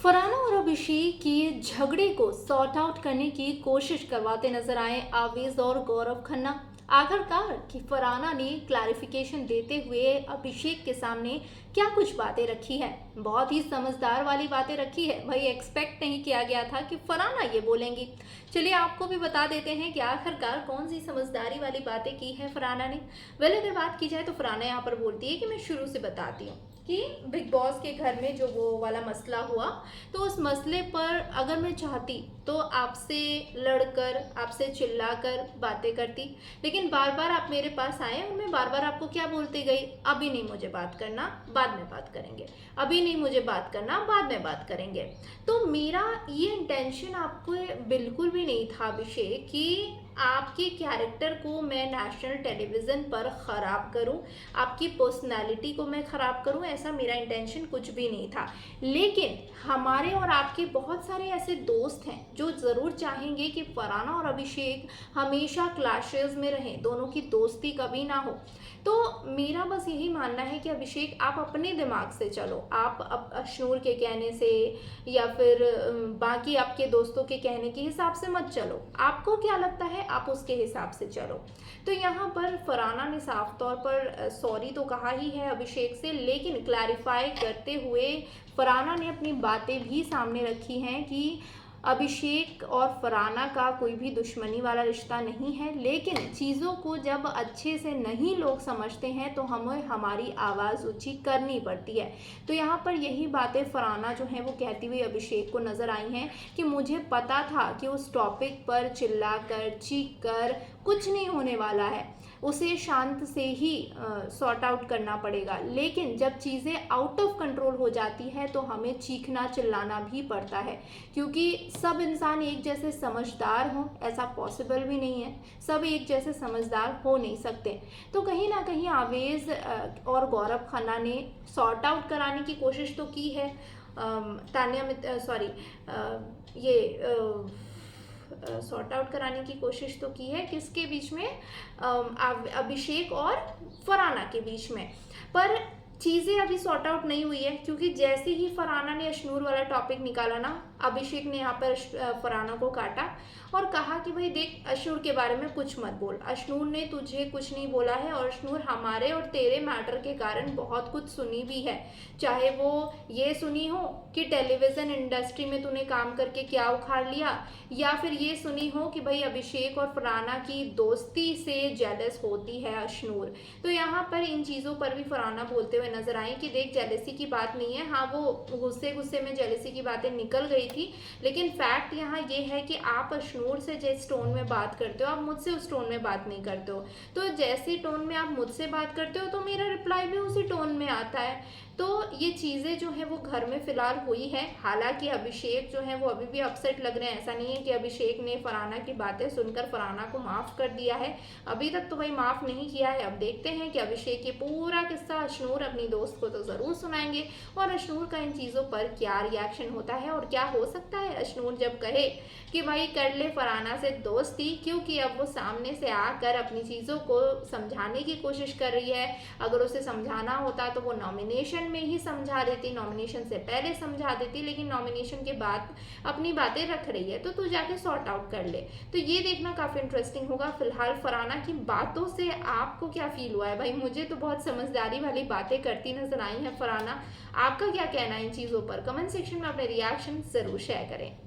फरहाना और अभिषेक के झगड़े को सॉर्ट आउट करने की कोशिश करवाते नजर आए आवेश और गौरव खन्ना। आखिरकार कि फरहाना ने क्लैरिफिकेशन देते हुए अभिषेक के सामने क्या कुछ बातें रखी है, बहुत ही समझदार वाली बातें रखी है। भाई एक्सपेक्ट नहीं किया गया था कि फरहाना ये बोलेंगी। चलिए आपको भी बता देते हैं कि आखिरकार कौन सी समझदारी वाली बातें की है फरहाना ने। अगर बात की जाए तो फरहाना यहाँ पर बोलती है कि मैं शुरू से बताती हूँ कि बिग बॉस के घर में जो वो वाला मसला हुआ, तो उस मसले पर अगर मैं चाहती तो आपसे लड़कर आपसे चिल्लाकर बातें करती, लेकिन बार बार आप मेरे पास आए और मैं बार बार आपको क्या बोलती गई, अभी नहीं मुझे बात करना, बाद में बात करेंगे, अभी नहीं मुझे बात करना, बाद में बात करेंगे। तो मेरा ये इंटेंशन आपको बिल्कुल भी नहीं था अभिषेक कि आपके कैरेक्टर को मैं नेशनल टेलीविज़न पर ख़राब करूं, आपकी पर्सनालिटी को मैं ख़राब करूं, ऐसा मेरा इंटेंशन कुछ भी नहीं था। लेकिन हमारे और आपके बहुत सारे ऐसे दोस्त हैं जो ज़रूर चाहेंगे कि फरहाना और अभिषेक हमेशा क्लैशेस में रहें, दोनों की दोस्ती कभी ना हो। तो मेरा बस यही मानना है कि अभिषेक आप अपने दिमाग से चलो, आप अशनूर के कहने से या फिर बाकी आपके दोस्तों के कहने के हिसाब से मत चलो। आपको क्या लगता है आप उसके हिसाब से चलो। तो यहाँ पर फरहाना ने साफ तौर पर सॉरी तो कहा ही है अभिषेक से, लेकिन क्लैरिफाई करते हुए फरहाना ने अपनी बातें भी सामने रखी हैं कि अभिषेक और फरहाना का कोई भी दुश्मनी वाला रिश्ता नहीं है, लेकिन चीज़ों को जब अच्छे से नहीं लोग समझते हैं तो हमें हमारी आवाज़ ऊंची करनी पड़ती है। तो यहाँ पर यही बातें फरहाना जो है वो कहती हुई अभिषेक को नज़र आई हैं कि मुझे पता था कि उस टॉपिक पर चिल्लाकर चीख कर कुछ नहीं होने वाला है, उसे शांत से ही सॉर्ट आउट करना पड़ेगा, लेकिन जब चीज़ें आउट ऑफ कंट्रोल हो जाती है तो हमें चीखना चिल्लाना भी पड़ता है, क्योंकि सब इंसान एक जैसे समझदार हों ऐसा पॉसिबल भी नहीं है, सब एक जैसे समझदार हो नहीं सकते। तो कहीं ना कहीं आवेश और गौरव खन्ना ने सॉर्ट आउट कराने की कोशिश तो की है। तान्या सॉरी ये सॉर्ट आउट कराने की कोशिश तो की है किसके बीच में, अभिषेक और फरहाना के बीच में, पर चीज़ें अभी सॉर्ट आउट नहीं हुई है, क्योंकि जैसे ही फरहाना ने अशनूर वाला टॉपिक निकाला ना, अभिषेक ने यहाँ पर फरहाना को काटा और कहा कि भाई देख, अशनूर के बारे में कुछ मत बोल, अशनूर ने तुझे कुछ नहीं बोला है और अशनूर हमारे और तेरे मैटर के कारण बहुत कुछ सुनी भी है, चाहे वो ये सुनी हो कि टेलीविज़न इंडस्ट्री में तूने काम करके क्या उखाड़ लिया, या फिर ये सुनी हो कि भाई अभिषेक और फरहाना की दोस्ती से जेलस होती है अशनूर। तो यहाँ पर इन चीज़ों पर भी फरहाना बोलते हुए नजर आई कि देख, जेलसी की बात नहीं है, हाँ वो गुस्से गुस्से में जेलसी की बातें निकल गई थी, लेकिन फैक्ट यहाँ ये है कि आप अशनूर से जिस टोन में बात करते हो आप मुझसे उस टोन में बात नहीं करते हो। तो जैसे टोन में आप मुझसे बात करते हो तो मेरा रिप्लाई भी उसी टोन में आता है। तो ये चीज़ें जो है वो घर में फ़िलहाल हुई है। हालांकि अभिषेक जो है वो अभी भी अपसेट लग रहे हैं, ऐसा नहीं है कि अभिषेक ने फरहाना की बातें सुनकर फरहाना को माफ़ कर दिया है, अभी तक तो भाई माफ़ नहीं किया है। अब देखते हैं कि अभिषेक ये पूरा किस्सा अशनूर अपनी दोस्त को तो ज़रूर सुनाएंगे और अशनूर का इन चीज़ों पर क्या रिएक्शन होता है और क्या हो सकता है अशनूर जब कहे कि भाई कर ले फरहाना से दोस्ती, क्योंकि अब वो सामने से आकर अपनी चीज़ों को समझाने की कोशिश कर रही है। अगर उसे समझाना होता तो वो नॉमिनेशन में ही समझा देती, नॉमिनेशन से पहले समझा देती, लेकिन नॉमिनेशन के बाद अपनी बातें रख रही है, तो तू जाके सॉर्ट आउट कर ले। तो ये देखना काफ़ी इंटरेस्टिंग होगा। फिलहाल फरहाना की बातों से आपको क्या फील हुआ है? भाई मुझे तो बहुत समझदारी वाली बातें करती नजर आई है फरहाना। आपका क्या कहना है इन चीज़ों पर? कमेंट सेक्शन में अपने रिएक्शन ज़रूर शेयर करें।